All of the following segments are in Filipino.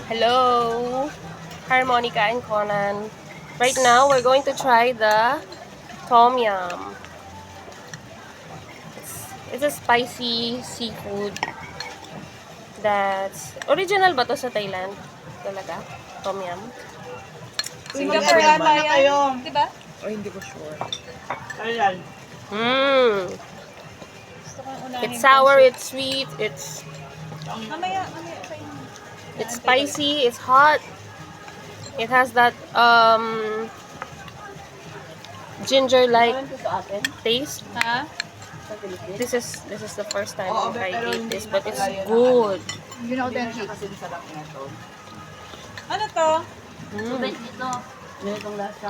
Hello, Harmonica and Conan. Right now, we're going to try the Tom Yum. It's a spicy seafood that's original ba to sa Thailand? Talaga? Tom Yum? Singapore yata yan. Diba? O, hindi ko sure. Ayan. Mmm. Gusto kong unahin. It's sour, it's sweet, it's Mamaya sa inyo. it's spicy, it's hot. It has that ginger-like taste. Ha? This is the first time I ate this, but it's good. You know that Ano to? Mm. ganitong lasa.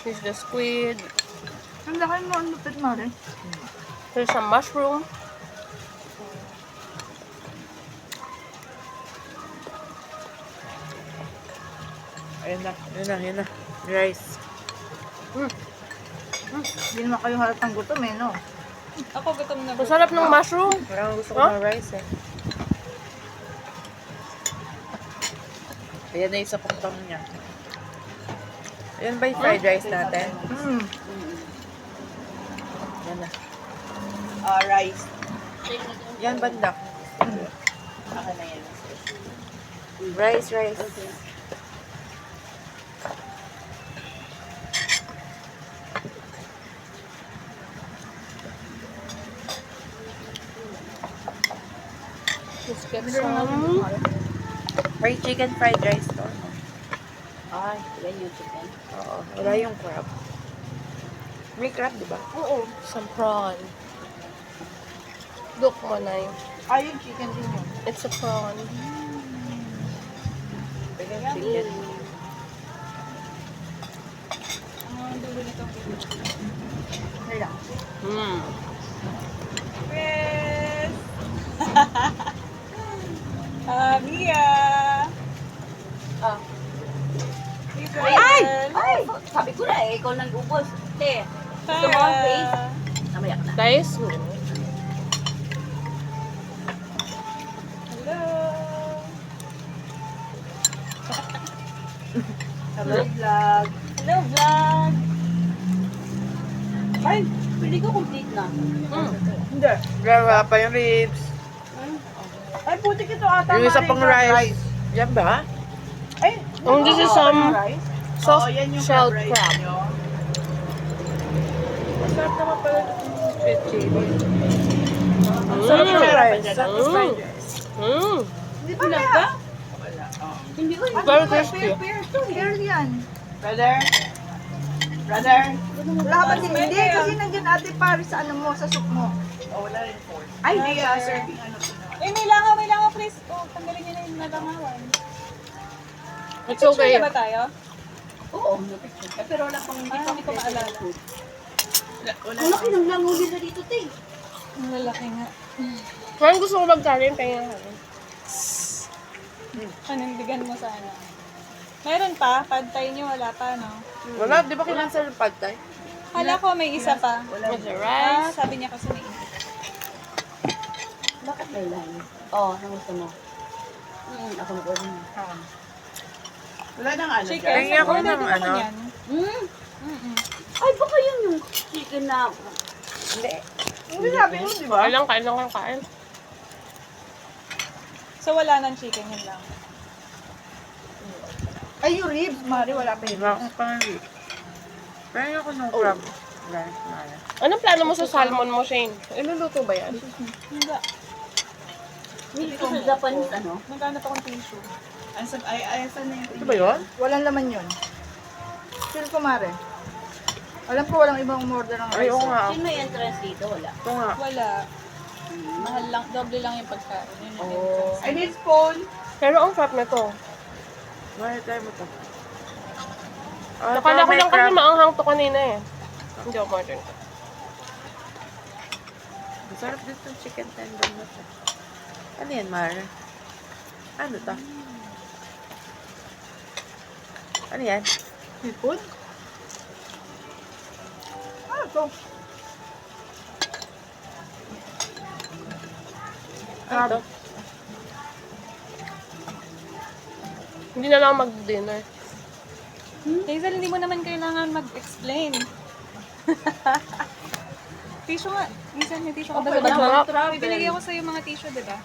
Here's the squid. Ang laki mo, ang lupit mo rin. There's some mushroom. Ayan na. Rice. Hindi naman kayo halatang gutom eh, no? Ako gutom na. Ang sarap ng mushroom. Parang gusto ko Huh? ng rice eh. Ayan na isa pang tom niya. Ayan ba yung fried rice natin? Ayan na. Rice. Yan banda. Rice. Let's get some. Fried chicken, fried rice to. Ay, yan yung chicken. Oo. Wala yung crab. May crab, di ba? Oo. Some prawn. Look mo na yun. Ay, yung chicken din yun. It's a prawn. Ayan, chicken. Ang dulo nito. Kaya. Mm. Chris! Mia! Ay! Ay! Sabi ko na eh, ikaw nang ubos. Te, gusto mo ang face? Namaya ka na. Guys, Hello! Hello, vlog. Hello, vlog! Ay, pili ko complete na. Hindi. Wala pa yung ribs. Ay, putik ito ata. Yung isa pang rice. Yan ba? Ay, this is some soft yan yung shelled rice crab. nyo. Masarap naman pala itong sweet chili. Sarap ng rice. Mm. Fried rice. Mm. Hindi ba na? Hindi ko yun. Very crispy. Girl yan. Brother? Brother? Wala ka ba din? Hindi, kasi nandiyan ate pare sa ano mo, sa soup mo. Oh, wala rin pork. Ay, Hindi, serving ano to. Eh, may langaw, Chris. Oh, tanggalin niyo na yung nalangawan. It's okay. Picture na ba tayo? oo, na-picture ka. Pero wala pang Hindi ko maalala. Ang laki ng langaw nila dito, te. Ang lalaki nga. Parang gusto ko magkanin, kaya Panindigan mo sana. Meron pa? Pad thai niyo, wala pa, no? Wala, di ba kinansel yung pad thai? Kala ko may isa pa. with the rice. Sabi niya kasi may isa. Bakit may line? Oo, ang gusto mo. Ako mag-order mo. Wala nang ano. Tingin Chicken. ako Order ng din ako ano. niyan. Ay, baka yun yung chicken na... Hindi. Hindi sabi mo, di ba? Kain lang kain. So wala nang chicken, yun lang. Ay, yung ribs, Mari, wala pa yun. Relax pa nga rin. Pahingin ako ng crab. Rice na yan. Anong plano mo sa salmon mo, Shane? Iluluto ba yan? Hindi. Dito sa Japanese, ano? Naghanap akong tissue. Asan na yung Ito ba yun? Walang laman yun. Feel ko, Mari. Alam ko walang ibang umorder ng Ay, rice. oo nga. Sino may entrance dito? Wala. Ito nga. Wala. Mahal lang, doble lang yung pagkain. Yun yung Oh. I need spoon. Pero ang sarap na to. Bakit tayo mo to? Nakala ko lang kasi maanghang to kanina eh. Hindi ako modern ko. Masarap din itong chicken tendon na to. Ano yan, Mar? Ano to? Ano yan? Seafood? Ano to? Crab. Hindi na lang mag-dinner. Hazel, hindi mo naman kailangan mag-explain. Tissue nga. Hazel, may tissue ka ba? Okay sa lang, bag? travel. May binigay ako sa'yo mga tissue, di ba?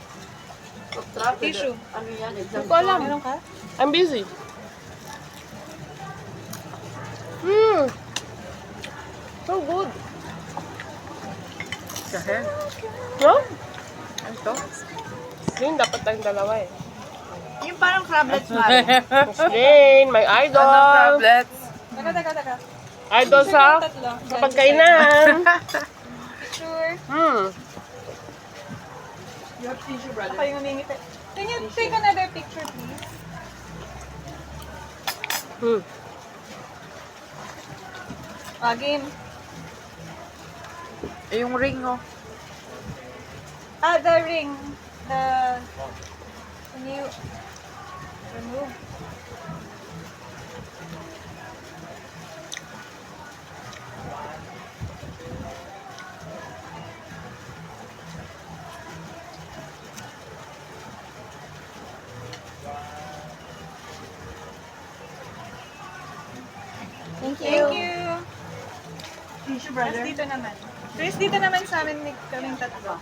Travel. Tissue. Ano yan? Exam. Hindi ko alam. Meron ka? I'm busy. So good. Kasi, No? ano to? Yun, dapat tayong dalawa eh. Yung parang crablets, Mari. Miss Jane, my Anong idol. tablets? Taka. Idol sa Tatlo. pagkainan. Picture. You have tissue, brother. Ako yung humingiti. Can you take another picture, please? Game. Eh, yung ring, oh. The ring. Can you remove? Thank Thank you. Tissue, Tapos brother. dito naman. Chris, dito naman sa amin kaming tatlo.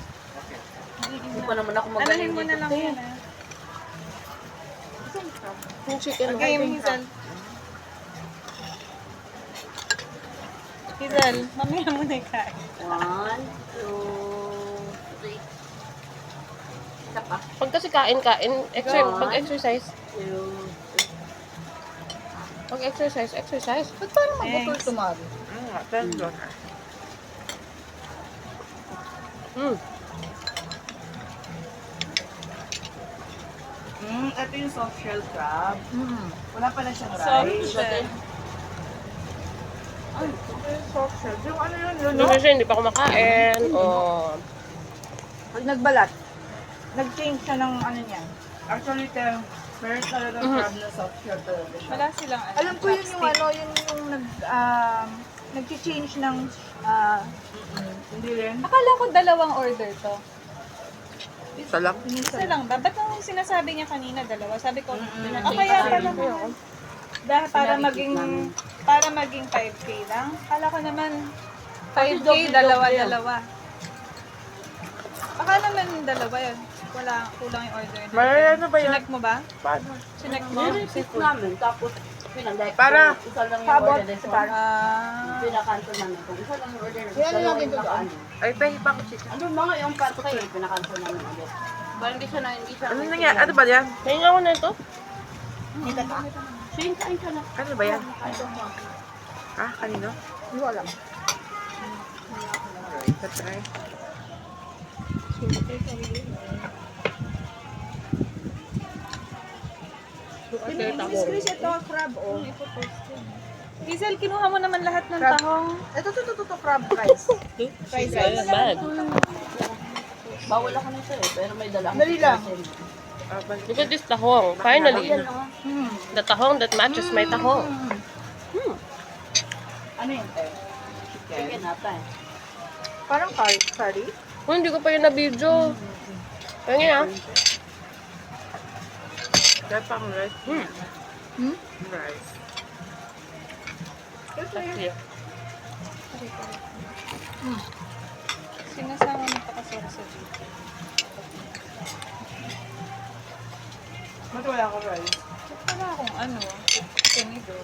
Hindi pa naman ako Anahin magaling mo na lang yan, ah. Yung chicken. Okay, Hazel. Hazel, mamaya mo na ikain. 1, 2, 3. Isa pa. Pag kasi kain, pag-exercise. 2, Pag-exercise. Ba't parang mabutol to, Mari? Tendon. Ito yung soft shell crab. Wala pala siyang Soft shell. Ay, soft shell. Yung ano yun, Hindi kasi hindi pa kumakain. Oh. Pag nagbalat, nag-change siya ng ano niya. Actually, meron talaga crab na soft shell talaga siya. Wala silang ano. Alam ko yun yung ano, yun yung nag-change ng Hindi rin. Akala ko dalawang order to. Isa lang. Isa lang ba? Ba't nung sinasabi niya kanina dalawa? Sabi ko, kaya pala mo. Dahil para maging 5K lang. Akala ko naman 5K, dalawa-dalawa. Baka naman dalawa yun. Kulang yung order. May ano ba yan? Sinek mo ba? Paano? Sinek mo? Nirepeat namin, tapos pinag-like. Para- isa lang yung Sabot, order. Pinakancel namin. Kung isa lang yung order, dalawa yung nakaano. Ay, pahipa ko chicken. Ano mga yung pato kayo, pinakancel namin ulit. Parang hindi siya Ano nangyari? Ano ba yan? Tingnan ko na ito. Shane, kain ka na. Ano ba yan? Kain ka na. Ha? Kanino? Hindi ko alam. Tatry. Miss Chris, ito, crab, oh. Hazel, kinuha mo naman lahat ng tahong. Ito, crab fries. Bad. Bawal ako nito eh, pero may dala. Dali lang. Look at this tahong. Finally. Ayan o. The tahong that matches my tahong. Ano yun, te? Chicken ata eh. Parang curry. Oh, hindi ko pa yun na-video. Tingnan ah. Kaya pang rice. Rice. Sige. Sinasama mo pa kasi sa dito. Ba't wala akong rice? Wala akong ano, tinido.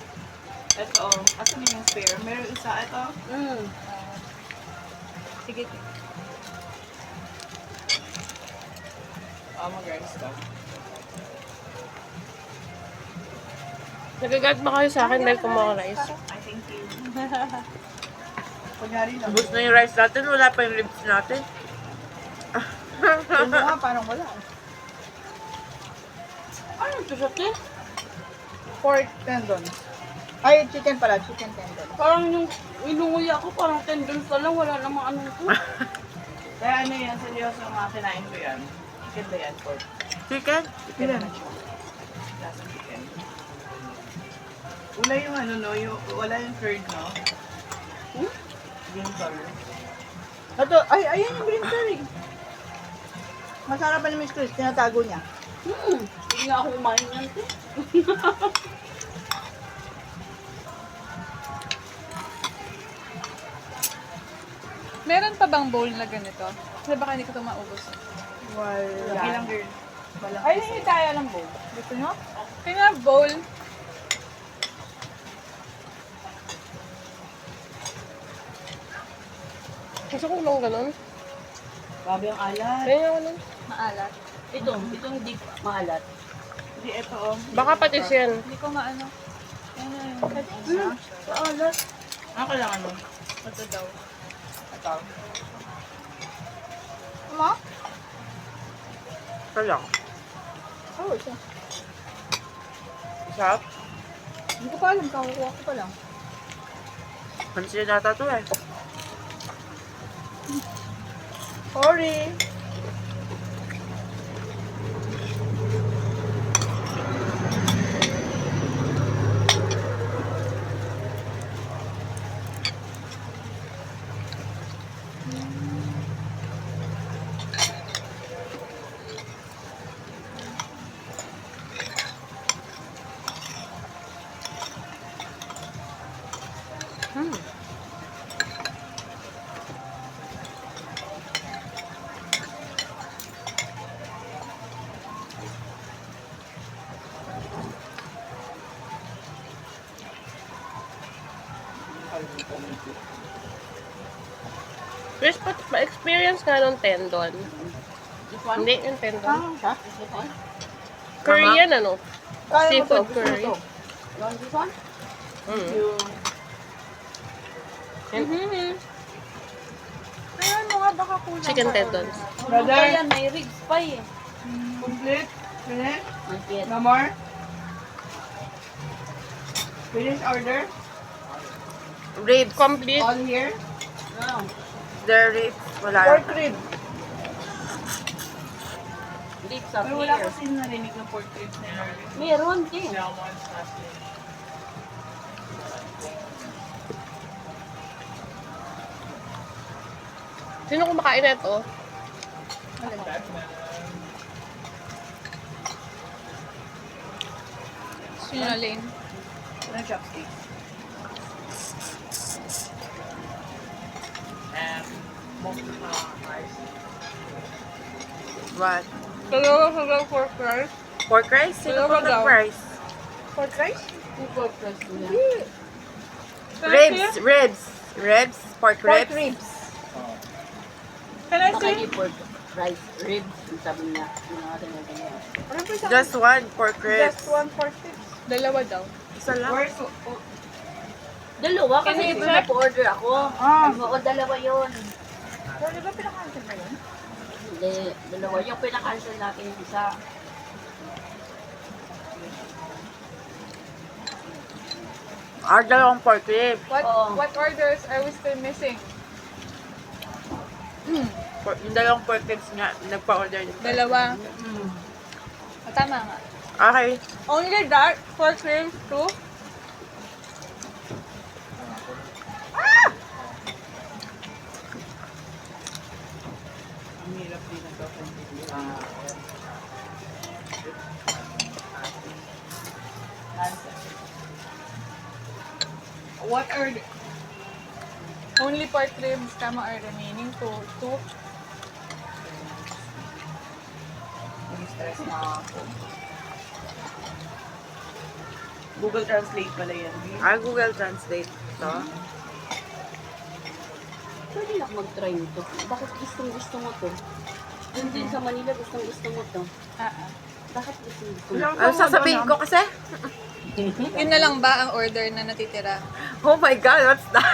Ito, asan yung spare? Meron isa, ito. Sige. Mag-rice ka. Nagagad ba kayo sa akin dahil kumuha rice? I thank you. Kunyari lang. Ubus na yung rice natin. Wala pa yung ribs natin. Yung mga parang wala. Ano ito sa te? Pork tendon. Ay, chicken pala, chicken tendon. Parang yung inunguya ko, parang tendons na lang, wala namang ano ito. Kaya ano yan, seryoso yung mga kinain ko yan. Chicken ba yan, pork? Chicken? Chicken naman siya. Lasang chicken. Wala yung ano no, wala yung curd no? Green color. Ito, ay, ayan yung green curry. Masarap pa ni Miss Chris, tinatago niya. Hindi nga ako kumain yan. Te. Meron pa bang bowl na ganito? Kasi baka hindi ko ito maubos. Wala. Ilang girl. Ay, hindi tayo ng bowl. Gusto nyo? Kaya nga bowl. Gusto ko lang ganun. Grabe ang alat. Kaya nga ganun. Maalat. Itong hindi maalat. Hindi, ito oh. Baka patis yan. Hindi ko maano. Ano yun? Maalat. Kailangan mo. Ito daw. Ito. Ano? Ito lang. Oo, isa. Sarap. Hindi ko pa alam, kakukuha ko pa lang. Pansin nata to eh. Sorry. Chris, pa-experience nga nung tendon. This one? Hindi, yung tendon. Siya? This one? Korean ano? Kaya mo to, Seafood gusto mo curry. to. You want this one? Mm. Mm-hmm. Ayan mo nga, baka kulang Chicken pa. tendons. Ano Brother? ba yan? May ribs pa eh. Complete? Finish? May kit. No more? Finish order? Ribs. Complete. All here? No. The ribs. Wala. Pork rib. Ribs up Pero wala here. kasi narinig ng pork ribs na yun. Meron din. Sino kumakain na ito? Sinalin. Ano chopstick? What? Dalawa sa daw pork rice. Pork rice? Sino Dalawa pork daw. rice? Pork rice? Pork rice nila. Ribs. Ribs. Ribs. Pork Pork ribs. ribs. Can I Baka see? hindi pork rice. Ribs. Yung sabi niya. Yung natin na ganyan. Ano ba isang? Just one pork ribs. Just one pork ribs. Dalawa daw. Isa lang. Where's Dalawa kasi Can you di ba check? nag-order ako? Ah. Oo, dalawa yun. Pero di ba pinakain ba yun? Hindi, dalawa. Yung pinakancel natin yung isa. Dalawang pork ribs. Oo. What orders are we still missing? Yung dalawang pork ribs nga, nagpa-order nito. Dalawa. Mm. Tama nga. Okay. Only that, pork ribs too. What are the... Only pork ribs kama are remaining two. Stress na ako. Google Translate pala yan. Google Translate. Ito. Pwede na ako mag-try nito. Bakit gusto mo to? Yung din sa Manila, gusto mo to. Bakit gusto mo? Ano sasabihin ko kasi? Yun na lang ba ang order na natitira? Oh my God, what's that?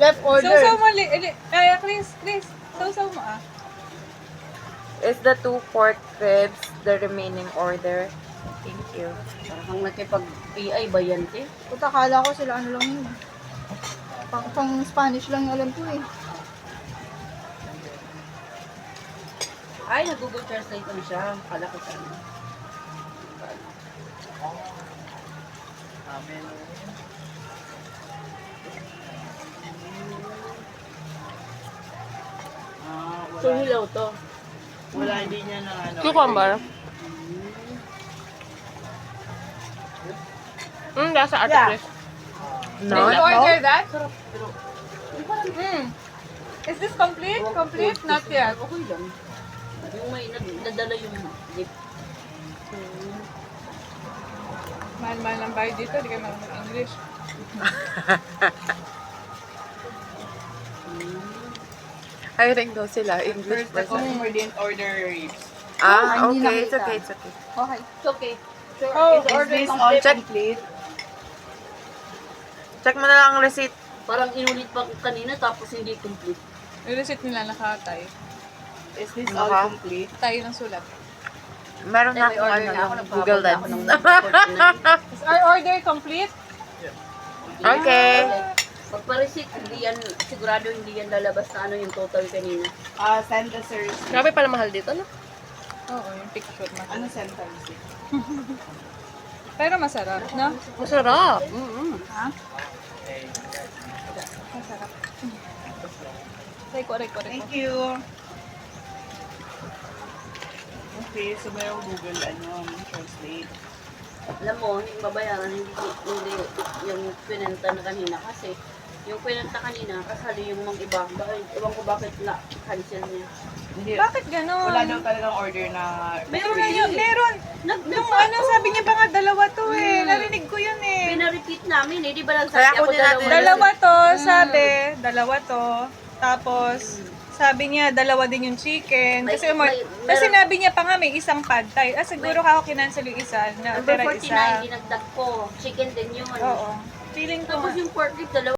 left order. Sausaw mo, Chris, sausaw mo ah. It's the 2 pork ribs, the remaining order. Thank you. Parang nakipag-PI ba yan, te? Puta, kala ko sila ano lang yun. Pang Spanish lang yung alam ko eh. Ay, nag-Google Translate lang siya. Kala ko siya. So, hilaw to. Wala, hindi niya na ano. Cucumber. Lasa Ate Yeah. Chris. No? Did you order that? Pero, Is this complete? Complete? Not yet. okay lang. Yung may nadala yung dip. Mahal-mahal ang bayad dito, di kayo marunong English. Hiring daw sila. English First, the person. customer didn't order ribs. Ah, hindi okay. It's nakita. okay. It's okay. Okay. It's okay. Sure, Oh, it's Is order this all complete. complete? Check mo na lang ang receipt. Parang inulit pa kanina tapos hindi complete. Yung receipt nila nakatay. Is this Naka? all complete? Tayo ng sulat. Meron na May akong order na ako, ano, Google nagpahabol na ako Lens. ng Is our order complete? Okay. Pagpa-receipt, hindi yan, sigurado hindi yan lalabas na ano yung total kanina. Send us a receipt. Grabe pala mahal dito, no? Oo, yung picture na. Ano send us receipt? Pero masarap, no? Masarap. Ha? Masarap. Reko. Thank you. Okay, so mayroong Google Translate. Alam mo, yung babayaran, hindi yung pinenta na kanina kasi yung pinenta kanina, kasali yung mga iba. Ewan ko bakit cancel niya. Hindi. Bakit ganon? Wala daw talagang order na... Meron na yun, meron. Nung ano, sabi niya pa nga, dalawa to eh. Narinig ko yun eh. Pina-repeat namin eh, di ba lang Kaya sabi ako kunin natin. Dalawa to, sabi. Dalawa to. Tapos, sabi niya, dalawa din yung chicken. Kasi, kasi sinabi niya pa nga, may isang pad thai. Siguro ako kinancel yung isa. Na, Number tira 49, isa. dinagdag ko. Chicken din yun. Oo. Feeling ko Tapos nga. yung pork rib, dalawa.